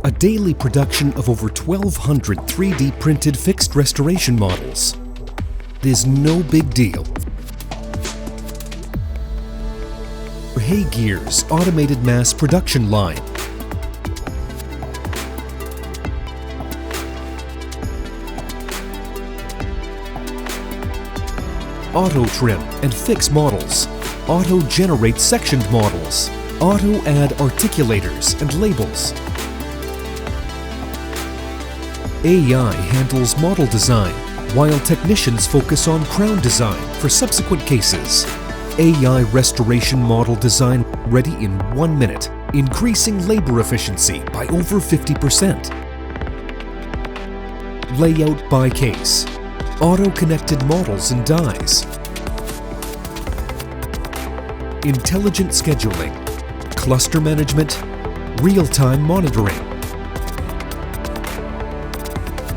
A daily production of over 1,200 3D printed fixed restoration models. It is no big deal. HeyGears automated mass production line. Auto trim and fix models. Auto generate sectioned models. Auto add articulators and labels. AI handles model design, while technicians focus on crown design for subsequent cases. AI restoration model design ready in 1 minute, increasing labor efficiency by over 50%. Layout by case. Auto-connected models and dies. Intelligent scheduling. Cluster management. Real-time monitoring.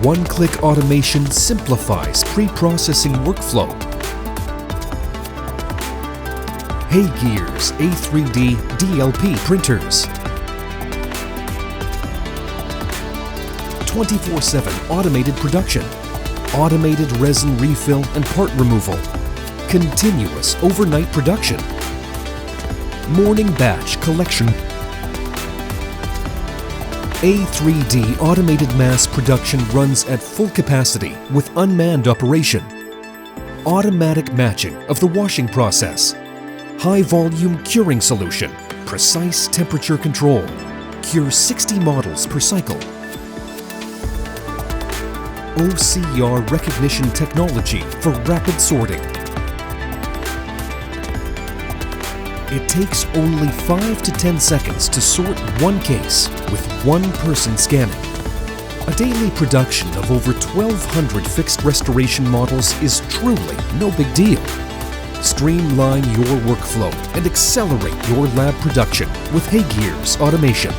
One-click automation simplifies pre-processing workflow. HeyGears A3D DLP printers. 24/7 automated production. Automated resin refill and part removal. Continuous overnight production. Morning batch collection. A3D automated mass production runs at full capacity with unmanned operation. Automatic matching of the washing process. High volume curing solution. Precise temperature control. Cure 60 models per cycle. OCR recognition technology for rapid sorting. It takes only 5 to 10 seconds to sort one case with one person scanning. A daily production of over 1,200 fixed restoration models is truly no big deal. Streamline your workflow and accelerate your lab production with HeyGears Automation.